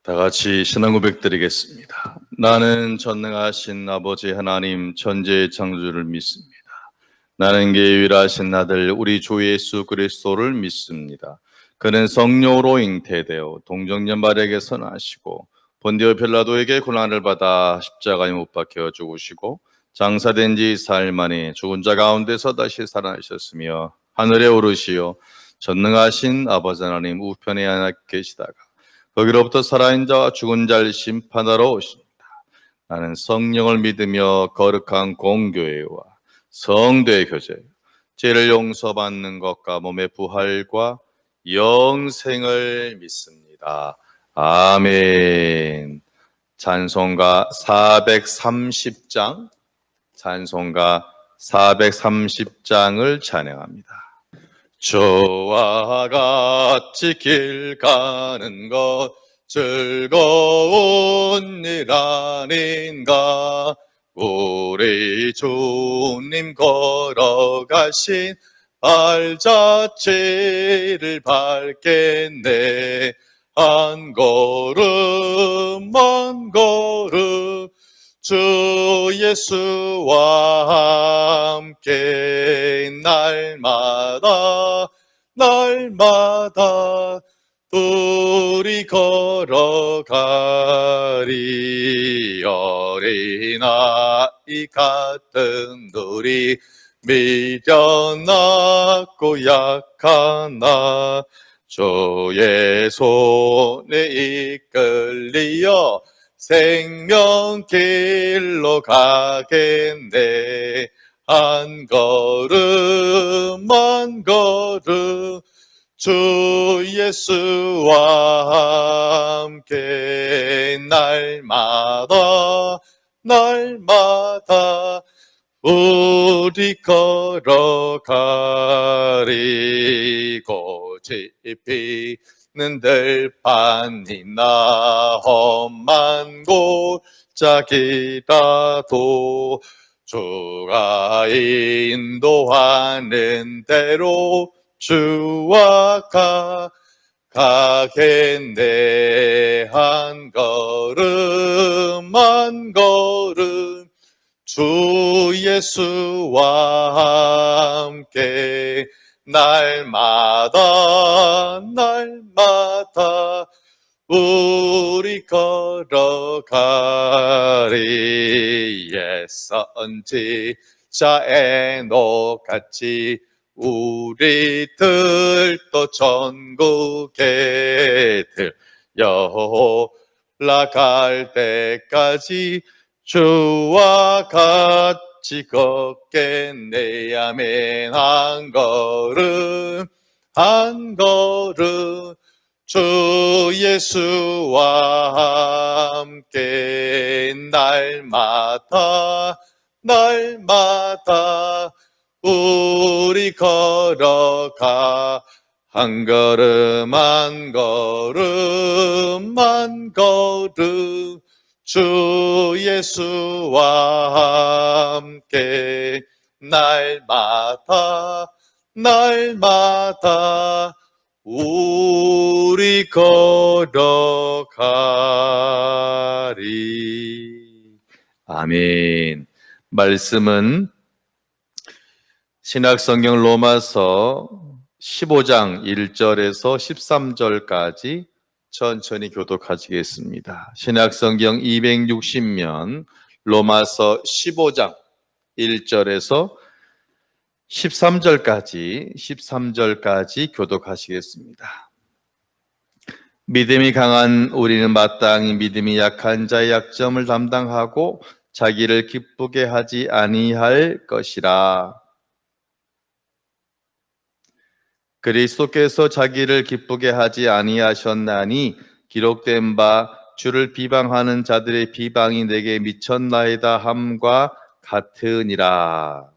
다 같이 신앙 고백드리겠습니다. 나는 전능하신 아버지 하나님 천지의 창조주를 믿습니다. 나는 그의 유일하신 아들 우리 주 예수 그리스도를 믿습니다. 그는 성령으로 잉태되어 동정녀마리아에게서 나시고 본디오 빌라도에게 고난을 받아 십자가에 못 박혀 죽으시고 장사된 지 사흘 만에 죽은 자 가운데서 다시 살아나셨으며 하늘에 오르시어 전능하신 아버지 하나님 우편에 앉아 계시다가 거기로부터 살아있는 자와 죽은 자를 심판하러 오십니다. 나는 성령을 믿으며 거룩한 공교회와 성도의 교제, 죄를 용서받는 것과 몸의 부활과 영생을 믿습니다. 아멘. 찬송가 430장, 찬송가 430장을 찬양합니다. 저와 같이 길 가는 것 즐거운 일 아닌가. 우리 주님 걸어가신 발자취를 밟겠네. 한 걸음 한 걸음 주 예수와 함께 날마다 둘이 걸어가리. 어린아이 같은 둘이 미련하고 약하나 주의 손에 이끌리어 생명길로 가겠네. 한 걸음 한 걸음 주 예수와 함께 날마다 우리 걸어가리. 고집 피는 들판이나 험한 골짜기라도 주가 인도하는 대로 주와 가겠네. 한 걸음 한 걸음 주 예수와 함께 날마다 우리 걸어가리. 옛 선지자의 녹같이 우리들도 전국에 들려갈 때까지 주와 같이 걷겠네. 아멘. 한 걸음 한 걸음 주 예수와 함께 날마다 우리 걸어가. 한 걸음 한 걸음 한 걸음 주 예수와 함께 날마다 우리 걸어가리. 아멘. 말씀은 신약성경 로마서 15장 1절에서 13절까지 천천히 교독하시겠습니다. 신약성경 260면 로마서 15장 1절에서 13절까지 교독하시겠습니다. 믿음이 강한 우리는 마땅히 믿음이 약한 자의 약점을 담당하고 자기를 기쁘게 하지 아니할 것이라. 그리스도께서 자기를 기쁘게 하지 아니하셨나니 기록된 바 주를 비방하는 자들의 비방이 내게 미쳤나이다 함과 같으니라.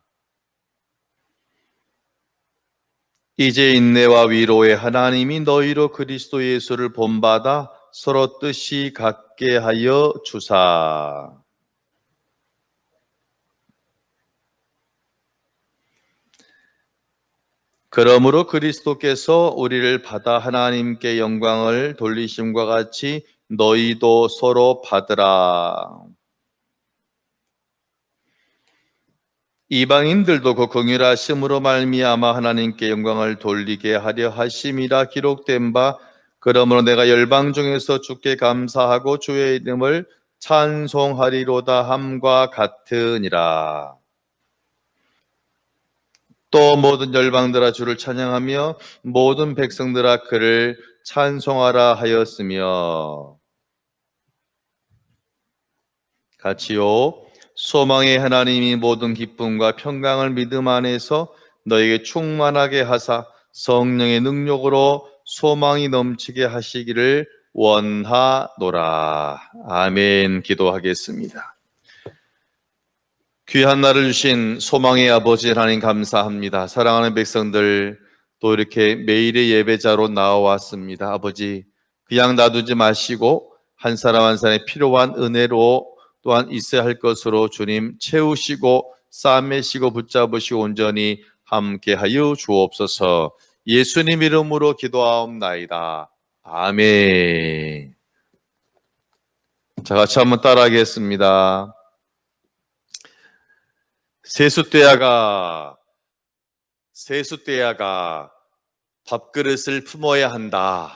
이제 인내와 위로의 하나님이 너희로 그리스도 예수를 본받아 서로 뜻이 같게 하여 주사. 그러므로 그리스도께서 우리를 받아 하나님께 영광을 돌리심과 같이 너희도 서로 받으라. 이방인들도 그 긍휼하심으로 말미암아 하나님께 영광을 돌리게 하려 하심이라 기록된 바, 그러므로 내가 열방 중에서 주께 감사하고 주의 이름을 찬송하리로다 함과 같으니라. 또 모든 열방들아 주를 찬양하며 모든 백성들아 그를 찬송하라 하였으며. 같이요. 소망의 하나님이 모든 기쁨과 평강을 믿음 안에서 너에게 충만하게 하사 성령의 능력으로 소망이 넘치게 하시기를 원하노라. 아멘. 기도하겠습니다. 귀한 날을 주신 소망의 아버지 하나님 감사합니다. 사랑하는 백성들 또 이렇게 매일의 예배자로 나와왔습니다. 아버지, 그냥 놔두지 마시고 한 사람 한 사람의 필요한 은혜로 또한 있어야 할 것으로 주님 채우시고 싸매시고 붙잡으시고 온전히 함께하여 주옵소서. 예수님 이름으로 기도하옵나이다. 아멘. 자, 같이 한번 따라하겠습니다. 세숫대야가 밥그릇을 품어야 한다.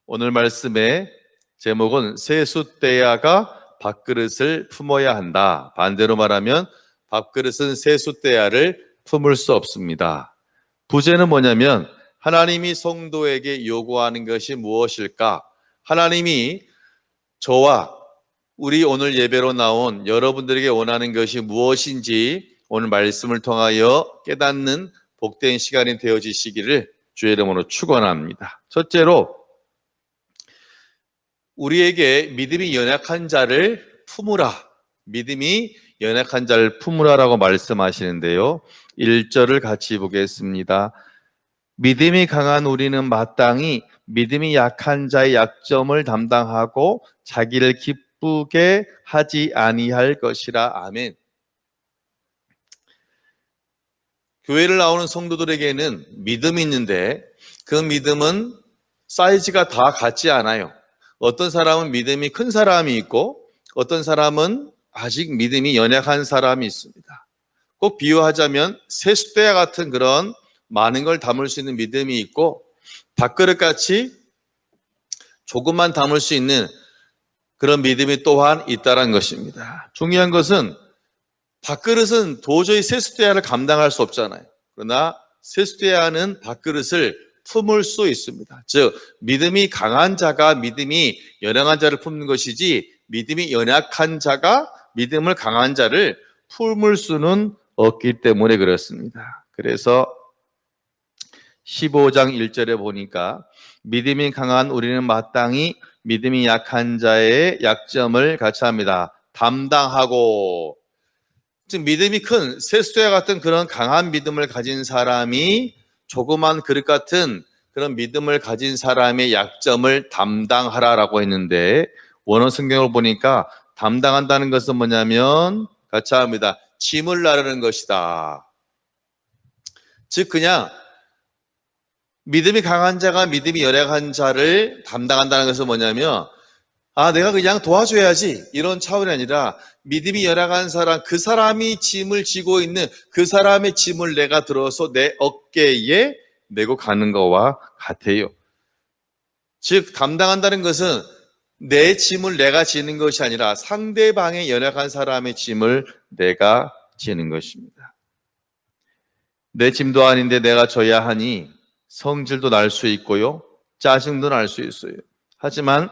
오늘 말씀의 제목은 세숫대야가 밥그릇을 품어야 한다. 반대로 말하면 밥그릇은 세숫대야를 품을 수 없습니다. 부제는 뭐냐면 하나님이 성도에게 요구하는 것이 무엇일까? 하나님이 저와 우리 오늘 예배로 나온 여러분들에게 원하는 것이 무엇인지 오늘 말씀을 통하여 깨닫는 복된 시간이 되어지시기를 주의 이름으로 축원합니다. 첫째로 우리에게 믿음이 연약한 자를 품으라. 믿음이 연약한 자를 품으라라고 말씀하시는데요. 1절을 같이 보겠습니다. 믿음이 강한 우리는 마땅히 믿음이 약한 자의 약점을 담당하고 자기를 기쁘게 하지 아니할 것이라. 아멘. 교회를 나오는 성도들에게는 믿음이 있는데 그 믿음은 사이즈가 다 같지 않아요. 어떤 사람은 믿음이 큰 사람이 있고 어떤 사람은 아직 믿음이 연약한 사람이 있습니다. 꼭 비유하자면 세숫대야 같은 그런 많은 걸 담을 수 있는 믿음이 있고 밥그릇같이 조금만 담을 수 있는 그런 믿음이 또한 있다는 것입니다. 중요한 것은 밥그릇은 도저히 세숫대야를 감당할 수 없잖아요. 그러나 세숫대야는 밥그릇을 품을 수 있습니다. 즉 믿음이 강한 자가 믿음이 연약한 자를 품는 것이지 믿음이 연약한 자가 믿음을 강한 자를 품을 수는 없기 때문에 그렇습니다. 그래서 15장 1절에 보니까 믿음이 강한 우리는 마땅히 믿음이 약한 자의 약점을 같이 합니다. 담당하고. 즉 믿음이 큰 세숫대야 같은 그런 강한 믿음을 가진 사람이 조그만 그릇 같은 그런 믿음을 가진 사람의 약점을 담당하라라고 했는데 원어 성경을 보니까 담당한다는 것은 뭐냐면 같이 합니다. 짐을 나르는 것이다. 즉 그냥 믿음이 강한 자가 믿음이 연약한 자를 담당한다는 것은 뭐냐면 내가 그냥 도와줘야지 이런 차원이 아니라 믿음이 연약한 사람, 그 사람이 짐을 지고 있는 그 사람의 짐을 내가 들어서 내 어깨에 메고 가는 것과 같아요. 즉 담당한다는 것은 내 짐을 내가 지는 것이 아니라 상대방의 연약한 사람의 짐을 내가 지는 것입니다. 내 짐도 아닌데 내가 져야 하니 성질도 날 수 있고요. 짜증도 날 수 있어요. 하지만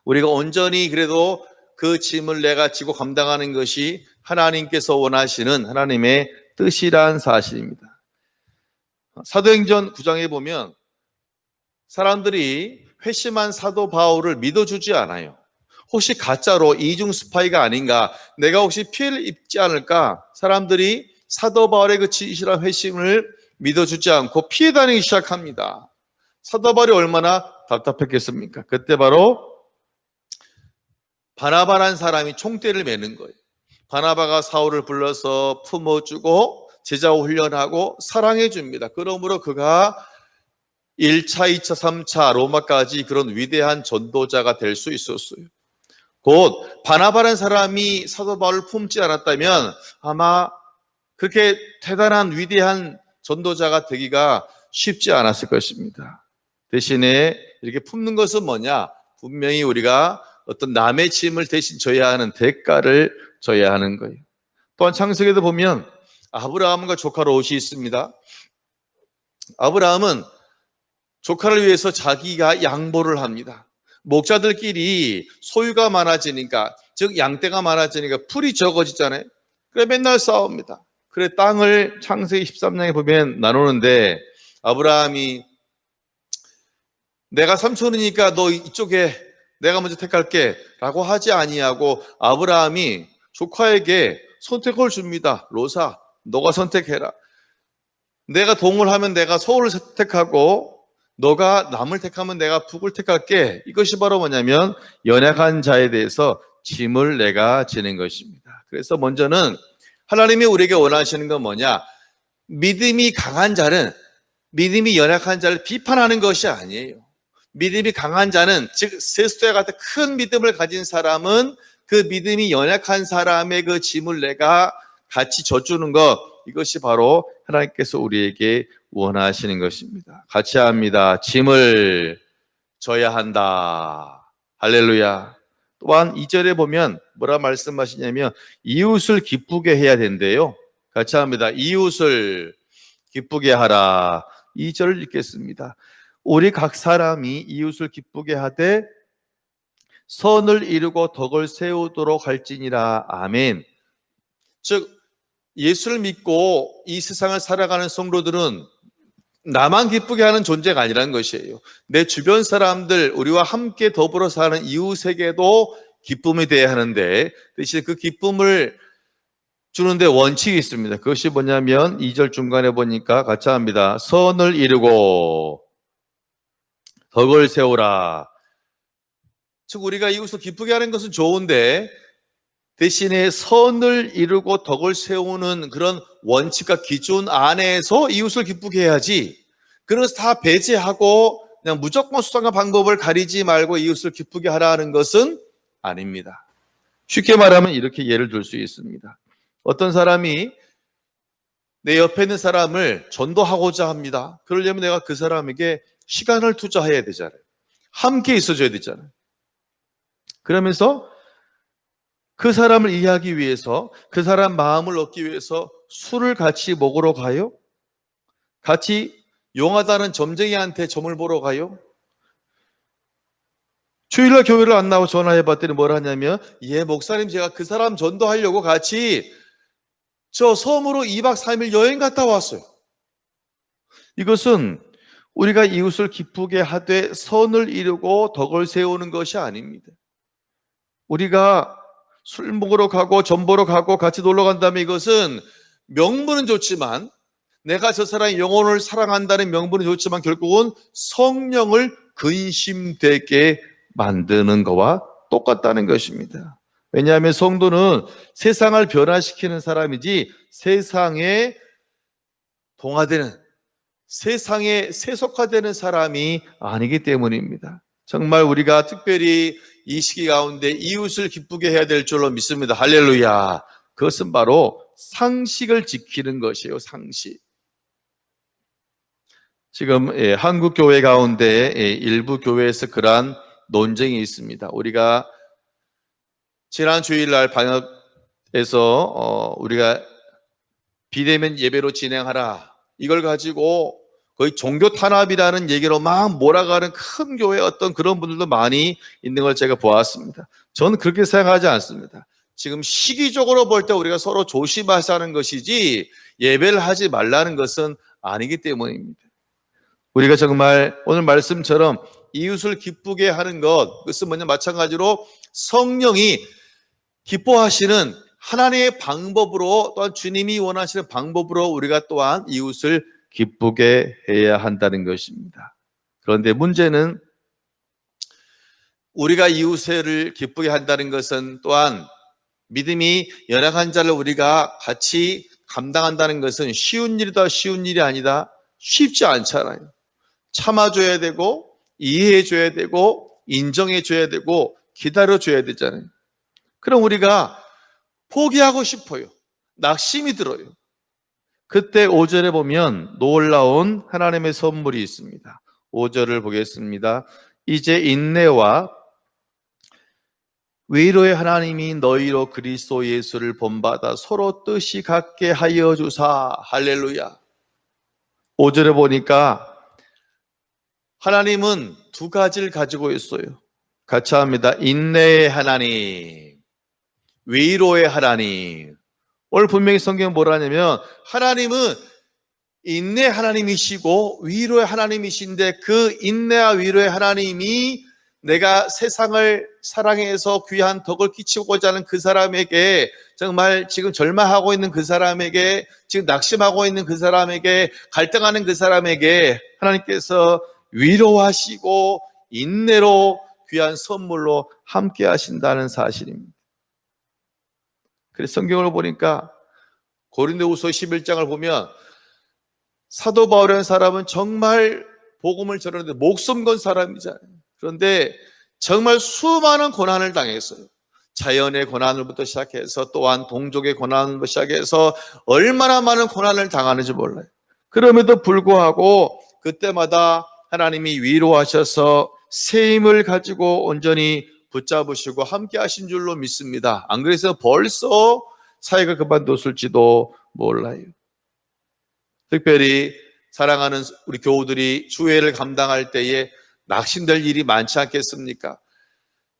우리가 온전히 그래도 그 짐을 내가 지고 감당하는 것이 하나님께서 원하시는 하나님의 뜻이란 사실입니다. 사도행전 9장에 보면 사람들이 회심한 사도 바울을 믿어주지 않아요. 혹시 가짜로 이중 스파이가 아닌가, 내가 혹시 피해를 입지 않을까, 사람들이 사도 바울의 그 진실한 회심을 믿어주지 않고 피해 다니기 시작합니다. 사도 바울이 얼마나 답답했겠습니까? 그때 바로 바나바라는 사람이 총대를 매는 거예요. 바나바가 사울을 불러서 품어주고 제자 훈련하고 사랑해 줍니다. 그러므로 그가 1차, 2차, 3차 로마까지 그런 위대한 전도자가 될 수 있었어요. 곧 바나바라는 사람이 사도 바울을 품지 않았다면 아마 그렇게 대단한 위대한 전도자가 되기가 쉽지 않았을 것입니다. 대신에 이렇게 품는 것은 뭐냐? 분명히 우리가 어떤 남의 짐을 대신 져야 하는 대가를 져야 하는 거예요. 또한 창세기에도 보면 아브라함과 조카 롯이 있습니다. 아브라함은 조카를 위해서 자기가 양보를 합니다. 목자들끼리 소유가 많아지니까, 즉 양떼가 많아지니까 풀이 적어지잖아요. 그래 맨날 싸웁니다. 그래 땅을 창세기 13장에 보면 나누는데 아브라함이 내가 삼촌이니까 너 이쪽에 내가 먼저 택할게 라고 하지 아니하고 아브라함이 조카에게 선택을 줍니다. 롯아 너가 선택해라. 내가 동을 하면 내가 서울을 택하고 너가 남을 택하면 내가 북을 택할게. 이것이 바로 뭐냐면 연약한 자에 대해서 짐을 내가 지는 것입니다. 그래서 먼저는 하나님이 우리에게 원하시는 건 뭐냐? 믿음이 강한 자는 믿음이 연약한 자를 비판하는 것이 아니에요. 믿음이 강한 자는, 즉 세스토야 같은 큰 믿음을 가진 사람은 그 믿음이 연약한 사람의 그 짐을 내가 같이 져주는 것, 이것이 바로 하나님께서 우리에게 원하시는 것입니다. 같이 합니다. 짐을 져야 한다. 할렐루야. 또한 2절에 보면 뭐라 말씀하시냐면 이웃을 기쁘게 해야 된대요. 같이 합니다. 이웃을 기쁘게 하라. 2절을 읽겠습니다. 우리 각 사람이 이웃을 기쁘게 하되 선을 이루고 덕을 세우도록 할지니라. 아멘. 즉 예수를 믿고 이 세상을 살아가는 성도들은 나만 기쁘게 하는 존재가 아니라는 것이에요. 내 주변 사람들, 우리와 함께 더불어 사는 이웃에게도 기쁨이 돼야 하는데 대신 그 기쁨을 주는데 원칙이 있습니다. 그것이 뭐냐면 2절 중간에 보니까 같이 합니다. 선을 이루고 덕을 세우라. 즉 우리가 이웃을 기쁘게 하는 것은 좋은데 대신에 선을 이루고 덕을 세우는 그런 원칙과 기준 안에서 이웃을 기쁘게 해야지, 그런 것을 다 배제하고 그냥 무조건 수단과 방법을 가리지 말고 이웃을 기쁘게 하라는 것은 아닙니다. 쉽게 말하면 이렇게 예를 들 수 있습니다. 어떤 사람이 내 옆에 있는 사람을 전도하고자 합니다. 그러려면 내가 그 사람에게 시간을 투자해야 되잖아요. 함께 있어줘야 되잖아요. 그러면서 그 사람을 이해하기 위해서, 그 사람 마음을 얻기 위해서 술을 같이 먹으러 가요? 같이 용하다는 점쟁이한테 점을 보러 가요? 주일날 교회를 안 나오고 전화해 봤더니 뭘 하냐면 예 목사님 제가 그 사람 전도하려고 같이 저 섬으로 2박 3일 여행 갔다 왔어요. 이것은 우리가 이웃을 기쁘게 하되 선을 이루고 덕을 세우는 것이 아닙니다. 우리가 술 먹으러 가고 점 보러 가고 같이 놀러 간다면 이것은 명분은 좋지만, 내가 저 사람의 영혼을 사랑한다는 명분은 좋지만 결국은 성령을 근심되게 만드는 것과 똑같다는 것입니다. 왜냐하면 성도는 세상을 변화시키는 사람이지 세상에 동화되는, 세상에 세속화되는 사람이 아니기 때문입니다. 정말 우리가 특별히 이 시기 가운데 이웃을 기쁘게 해야 될 줄로 믿습니다. 할렐루야. 그것은 바로 상식을 지키는 것이에요. 상식. 지금 한국 교회 가운데 일부 교회에서 그러한 논쟁이 있습니다. 우리가 지난 주일날 방역에서 우리가 비대면 예배로 진행하라, 이걸 가지고 거의 종교 탄압이라는 얘기로 막 몰아가는 큰 교회 어떤 그런 분들도 많이 있는 걸 제가 보았습니다. 저는 그렇게 생각하지 않습니다. 지금 시기적으로 볼 때 우리가 서로 조심하자는 것이지 예배를 하지 말라는 것은 아니기 때문입니다. 우리가 정말 오늘 말씀처럼 이웃을 기쁘게 하는 것, 그것은 뭐냐 마찬가지로 성령이 기뻐하시는 하나님의 방법으로, 또한 주님이 원하시는 방법으로 우리가 또한 이웃을 기쁘게 해야 한다는 것입니다. 그런데 문제는 우리가 이웃을 기쁘게 한다는 것은 또한 믿음이 연약한 자를 우리가 같이 감당한다는 것은 쉬운 일이다, 쉬운 일이 아니다, 쉽지 않잖아요. 참아줘야 되고 이해해줘야 되고 인정해줘야 되고 기다려줘야 되잖아요. 그럼 우리가 포기하고 싶어요. 낙심이 들어요. 그때 5절에 보면 놀라운 하나님의 선물이 있습니다. 5절을 보겠습니다. 이제 인내와 위로의 하나님이 너희로 그리스도 예수를 본받아 서로 뜻이 같게 하여 주사. 할렐루야. 5절에 보니까 하나님은 두 가지를 가지고 있어요. 같이 합니다. 인내의 하나님, 위로의 하나님. 오늘 분명히 성경은 뭐라 하냐면 하나님은 인내 하나님이시고 위로의 하나님이신데 그 인내와 위로의 하나님이 내가 세상을 사랑해서 귀한 덕을 끼치고자 하는 그 사람에게, 정말 지금 절망하고 있는 그 사람에게, 지금 낙심하고 있는 그 사람에게, 갈등하는 그 사람에게 하나님께서 위로하시고 인내로 귀한 선물로 함께 하신다는 사실입니다. 그래서 성경을 보니까 고린도후서 11장을 보면 사도 바울이라는 사람은 정말 복음을 전하는데 목숨 건 사람이잖아요. 그런데 정말 수많은 고난을 당했어요. 자연의 고난을부터 시작해서 또한 동족의 고난부터 시작해서 얼마나 많은 고난을 당하는지 몰라요. 그럼에도 불구하고 그때마다 하나님이 위로하셔서 새 힘을 가지고 온전히 붙잡으시고 함께 하신 줄로 믿습니다. 안 그래서 벌써 사역을 그만뒀을지도 몰라요. 특별히 사랑하는 우리 교우들이 주회를 감당할 때에 낙심될 일이 많지 않겠습니까?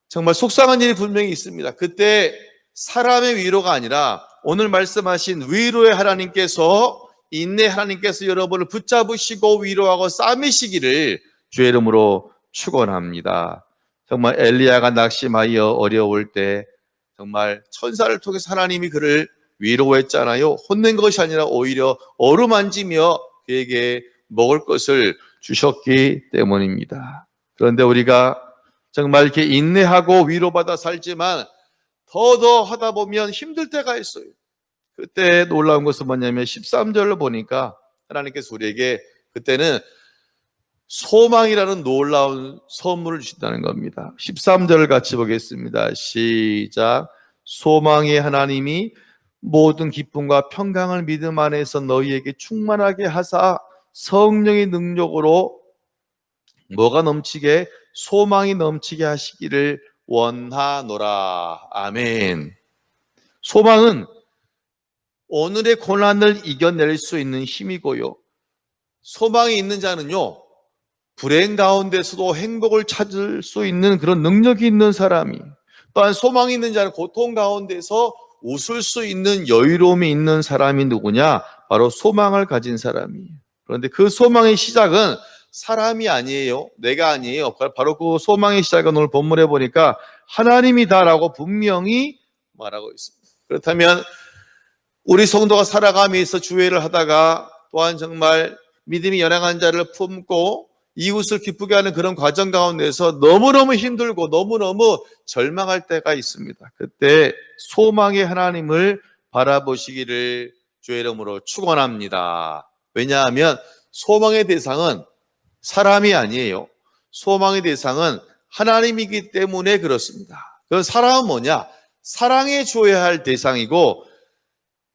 정말 속상한 일이 분명히 있습니다. 그때 사람의 위로가 아니라 오늘 말씀하신 위로의 하나님께서, 인내 하나님께서 여러분을 붙잡으시고 위로하고 싸매시기를 주의 이름으로 축원합니다. 정말 엘리야가 낙심하여 어려울 때 정말 천사를 통해서 하나님이 그를 위로했잖아요. 혼낸 것이 아니라 오히려 어루만지며 그에게 먹을 것을 주셨기 때문입니다. 그런데 우리가 정말 이렇게 인내하고 위로받아 살지만 더 하다 보면 힘들 때가 있어요. 그때 놀라운 것은 뭐냐면 13절을 보니까 하나님께서 우리에게 그때는 소망이라는 놀라운 선물을 주신다는 겁니다. 13절을 같이 보겠습니다. 시작. 소망의 하나님이 모든 기쁨과 평강을 믿음 안에서 너희에게 충만하게 하사 성령의 능력으로 뭐가 넘치게, 소망이 넘치게 하시기를 원하노라. 아멘. 소망은 오늘의 고난을 이겨낼 수 있는 힘이고요, 소망이 있는 자는요 불행 가운데서도 행복을 찾을 수 있는 그런 능력이 있는 사람이, 또한 소망이 있는 자는 고통 가운데서 웃을 수 있는 여유로움이 있는 사람이 누구냐? 바로 소망을 가진 사람이에요. 그런데 그 소망의 시작은 사람이 아니에요. 내가 아니에요. 바로 그 소망의 시작은 오늘 본문에 보니까 하나님이다라고 분명히 말하고 있습니다. 그렇다면 우리 성도가 살아가면서 주회를 하다가 또한 정말 믿음이 연약한 자를 품고 이웃을 기쁘게 하는 그런 과정 가운데서 너무너무 힘들고 너무너무 절망할 때가 있습니다. 그때 소망의 하나님을 바라보시기를 주의 이름으로 축원합니다. 왜냐하면 소망의 대상은 사람이 아니에요. 소망의 대상은 하나님이기 때문에 그렇습니다. 그럼 사람은 뭐냐? 사랑해 주어야 할 대상이고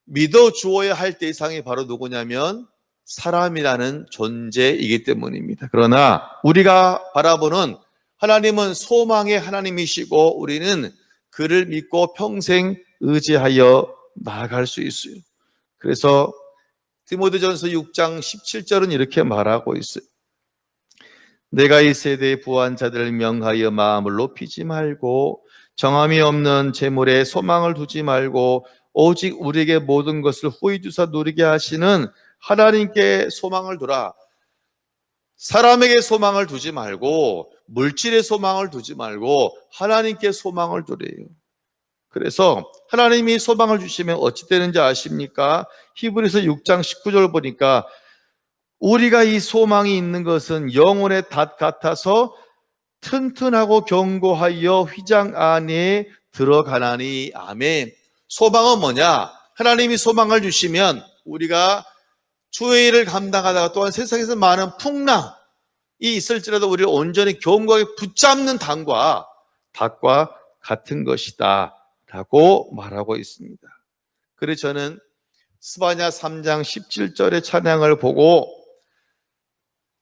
믿어 주어야 할 대상이 바로 누구냐면 사람이라는 존재이기 때문입니다. 그러나 우리가 바라보는 하나님은 소망의 하나님이시고 우리는 그를 믿고 평생 의지하여 나아갈 수 있어요. 그래서 디모데전서 6장 17절은 이렇게 말하고 있어요. 내가 이 세대의 부한 자들을 명하여 마음을 높이지 말고 정함이 없는 재물에 소망을 두지 말고 오직 우리에게 모든 것을 후히 주사 누리게 하시는 하나님께 소망을 두라. 사람에게 소망을 두지 말고 물질에 소망을 두지 말고 하나님께 소망을 두래요. 그래서 하나님이 소망을 주시면 어찌 되는지 아십니까? 히브리서 6장 19절 보니까 우리가 이 소망이 있는 것은 영혼의 닷 같아서 튼튼하고 견고하여 휘장 안에 들어가나니. 아멘. 소망은 뭐냐? 하나님이 소망을 주시면 우리가 주의 일을 감당하다가 또한 세상에서 많은 풍랑, 있을지라도 우리를 온전히 견고하게 붙잡는 닭과 같은 것이다 라고 말하고 있습니다. 그래서 저는 스바냐 3장 17절의 찬양을 보고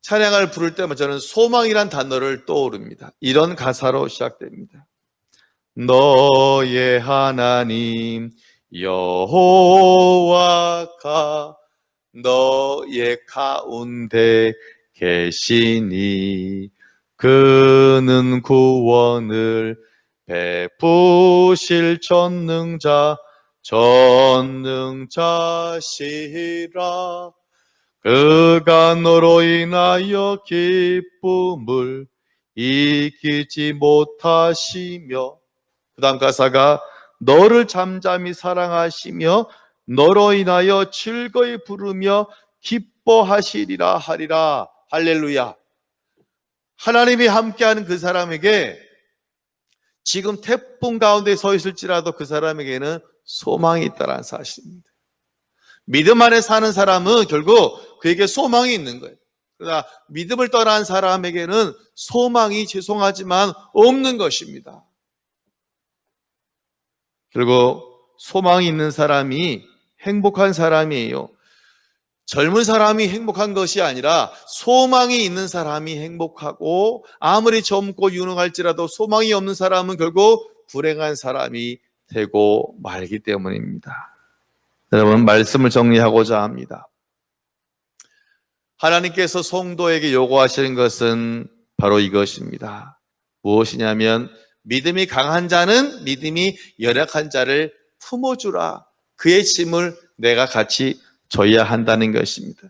찬양을 부를 때마다 저는 소망이란 단어를 떠오릅니다. 이런 가사로 시작됩니다. 너의 하나님 여호와가 너의 가운데 계시니 그는 구원을 베푸실 전능자시라. 그가 너로 인하여 기쁨을 이기지 못하시며, 그 다음 가사가 너를 잠잠히 사랑하시며 너로 인하여 즐거이 부르며 기뻐하시리라 하리라. 할렐루야. 하나님이 함께하는 그 사람에게 지금 태풍 가운데 서 있을지라도 그 사람에게는 소망이 있다는 사실입니다. 믿음 안에 사는 사람은 결국 그에게 소망이 있는 거예요. 그러나 믿음을 떠난 사람에게는 소망이 죄송하지만 없는 것입니다. 결국 소망이 있는 사람이 행복한 사람이에요. 젊은 사람이 행복한 것이 아니라 소망이 있는 사람이 행복하고, 아무리 젊고 유능할지라도 소망이 없는 사람은 결국 불행한 사람이 되고 말기 때문입니다. 여러분, 말씀을 정리하고자 합니다. 하나님께서 성도에게 요구하시는 것은 바로 이것입니다. 무엇이냐면 믿음이 강한 자는 믿음이 연약한 자를 품어주라. 그의 짐을 내가 같이 져야 한다는 것입니다.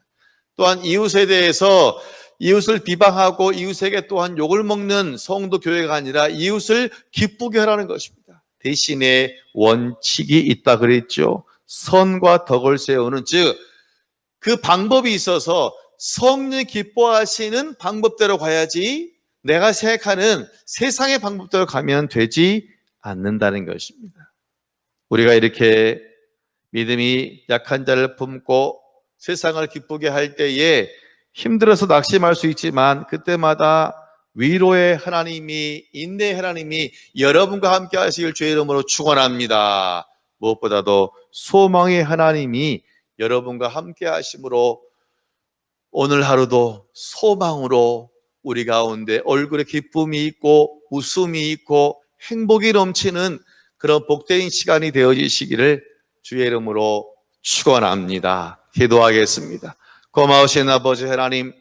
또한 이웃에 대해서 이웃을 비방하고 이웃에게 또한 욕을 먹는 성도 교회가 아니라 이웃을 기쁘게 하라는 것입니다. 대신에 원칙이 있다 그랬죠. 선과 덕을 세우는, 즉 그 방법이 있어서 성령 기뻐하시는 방법대로 가야지 내가 생각하는 세상의 방법대로 가면 되지 않는다는 것입니다. 우리가 이렇게 믿음이 약한 자를 품고 세상을 기쁘게 할 때에 힘들어서 낙심할 수 있지만 그때마다 위로의 하나님이, 인내의 하나님이 여러분과 함께 하시길 주의 이름으로 축원합니다. 무엇보다도 소망의 하나님이 여러분과 함께 하심으로 오늘 하루도 소망으로 우리 가운데 얼굴에 기쁨이 있고 웃음이 있고 행복이 넘치는 그런 복된 시간이 되어지시기를 주의 이름으로 축원합니다. 기도하겠습니다. 고마우신 아버지 하나님,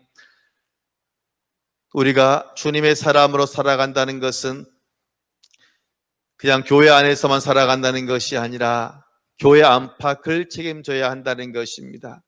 우리가 주님의 사람으로 살아간다는 것은 그냥 교회 안에서만 살아간다는 것이 아니라 교회 안팎을 책임져야 한다는 것입니다.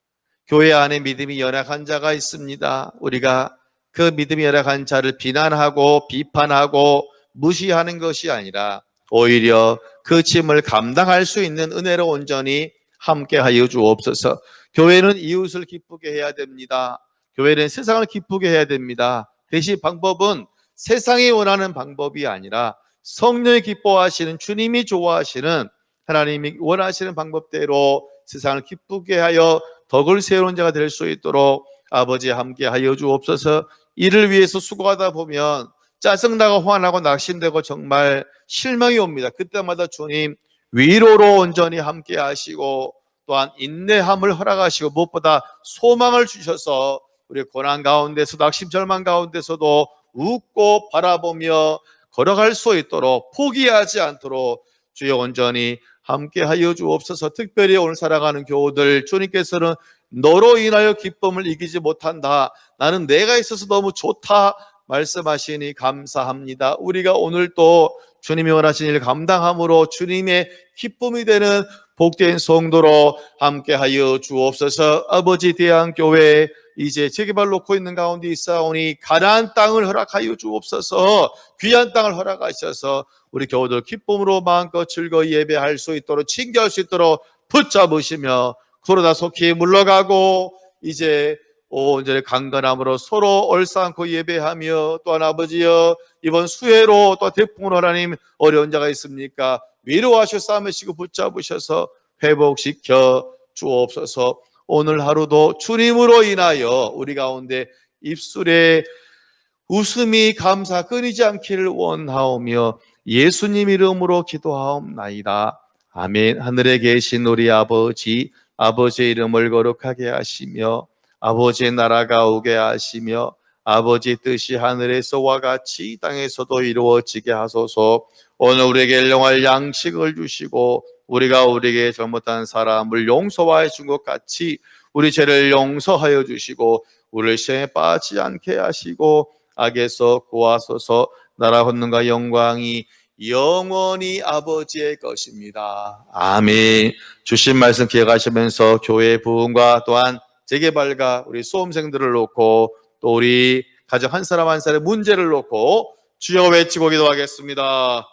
교회 안에 믿음이 연약한 자가 있습니다. 우리가 그 믿음이 연약한 자를 비난하고 비판하고 무시하는 것이 아니라 오히려 그 짐을 감당할 수 있는 은혜로 온전히 함께하여 주옵소서. 교회는 이웃을 기쁘게 해야 됩니다. 교회는 세상을 기쁘게 해야 됩니다. 대신 방법은 세상이 원하는 방법이 아니라 성령이 기뻐하시는, 주님이 좋아하시는, 하나님이 원하시는 방법대로 세상을 기쁘게 하여 덕을 세우는 자가 될 수 있도록 아버지 함께하여 주옵소서. 이를 위해서 수고하다 보면 짜증나고 화나고 낙심되고 정말 실망이 옵니다. 그때마다 주님 위로로 온전히 함께 하시고 또한 인내함을 허락하시고 무엇보다 소망을 주셔서 우리 고난 가운데서 낙심 절망 가운데서도 웃고 바라보며 걸어갈 수 있도록, 포기하지 않도록 주여 온전히 함께하여 주옵소서. 특별히 오늘 살아가는 교우들, 주님께서는 너로 인하여 기쁨을 이기지 못한다, 나는 내가 있어서 너무 좋다 말씀하시니 감사합니다. 우리가 오늘 또 주님이 원하신 일 감당함으로 주님의 기쁨이 되는 복된 성도로 함께하여 주옵소서. 아버지, 대한교회 이제 재개발 놓고 있는 가운데 있사오니 가나안 땅을 허락하여 주옵소서. 귀한 땅을 허락하셔서 우리 교우들 기쁨으로 마음껏 즐거이 예배할 수 있도록, 친교할 수 있도록 붙잡으시며 코로나 속히 물러가고 이제 온전히 강건함으로 서로 얼싸안고 예배하며, 또한 아버지여 이번 수해로 또 태풍으로 하나님 어려운 자가 있습니까? 위로하셔 싸매시고 붙잡으셔서 회복시켜 주옵소서. 오늘 하루도 주님으로 인하여 우리 가운데 입술에 웃음이 감사 끊이지 않기를 원하오며 예수님 이름으로 기도하옵나이다. 아멘. 하늘에 계신 우리 아버지, 아버지의 이름을 거룩하게 하시며 아버지의 나라가 오게 하시며 아버지 뜻이 하늘에서와 같이 이 땅에서도 이루어지게 하소서. 오늘 우리에게 일용할 양식을 주시고 우리가 우리에게 잘못한 사람을 용서하여 준 것 같이 우리 죄를 용서하여 주시고 우리를 시험에 빠지지 않게 하시고 악에서 구하소서. 나라 권능과 영광이 영원히 아버지의 것입니다. 아멘. 주신 말씀 기억하시면서 교회 부흥과 또한 재개발과 우리 수험생들을 놓고 또 우리 가정 한 사람 한 사람의 문제를 놓고 주여 외치고 기도하겠습니다.